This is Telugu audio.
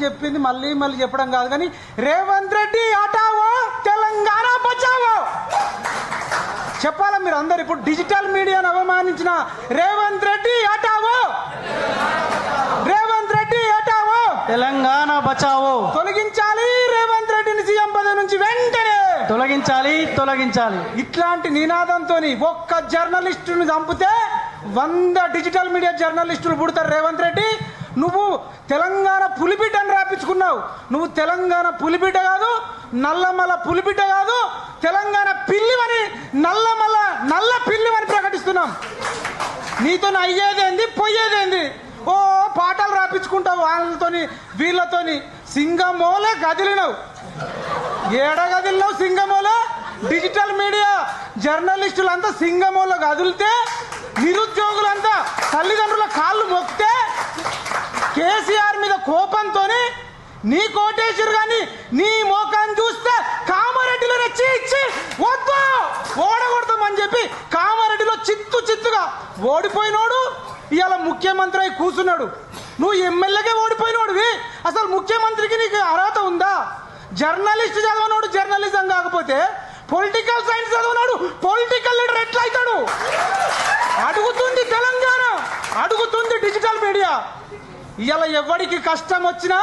చెప్పింది మళ్ళీ మళ్ళీ చెప్పడం కాదు, కానీ రేవంత్ రెడ్డి హటావో తెలంగాణ బచావో చెప్పాలా మీరు అందరు. ఇప్పుడు డిజిటల్ మీడియాను అవమానించిన రేవంత్ రెడ్డి హటావో, రేవంత్ రెడ్డి హటావో తెలంగాణ బచావో. తొలగించాలి రేవంత్ రెడ్డిని సీఎం పదవి నుంచి వెంటనే తొలగించాలి, తొలగించాలి. ఇట్లాంటి నినాదంతో ఒక్క జర్నలిస్టుని చంపితే 100 డిజిటల్ మీడియా జర్నలిస్టులు పుడతారు. రేవంత్ రెడ్డి, నువ్వు తెలంగాణ పులిబిడ్డని రాపించుకున్నావు. నువ్వు తెలంగాణ పులిబిడ్డ కాదు, నల్లమల పులిబిడ్డ కాదు, తెలంగాణ పిల్లివని నల్ల పిల్లివని ప్రకటిస్తున్నాం. నీతో అయ్యేదేంది పోయేదేంది? ఓ పాటలు రాపించుకుంటావు వాళ్ళతోని వీళ్ళతోని. సింగమోలే కదిలినవు, ఏడ కదిలినావు సింగమోలో. డిజిటల్ మీడియా జర్నలిస్టులంతా సింగమోలో కదిలితే, నిరుద్యోగులంతా తల్లిదండ్రుల కాళ్ళు మొక్కితే, కేసీఆర్ మీద కోపంతో నీ కోటేశ్వర్ గాని నీ మోకాన్ని చూస్తే కామారెడ్డిలో రెచ్చి ఇచ్చి వద్దు ఓడగొడతామని చెప్పి కామారెడ్డిలో చిత్తుగా ఓడిపోయినోడు ఇవాళ ముఖ్యమంత్రి అయి కూర్చున్నాడు. నువ్వు ఎమ్మెల్యేగా ఓడిపోయినోడివి, అసలు ముఖ్యమంత్రికి నీకు అర్హత ఉందా? జర్నలిస్ట్ చదవనోడు జర్నలిజం కాకపోతే పొలిటికల్ సైన్స్ చదవనోడు పొలిటికల్ లీడర్ ఎట్లా అవుతాడు? అడుగుతుంది తెలంగాణ, అడుగుతుంది డిజిటల్ మీడియా. ఇవాళ ఎవరికి కష్టం వచ్చినా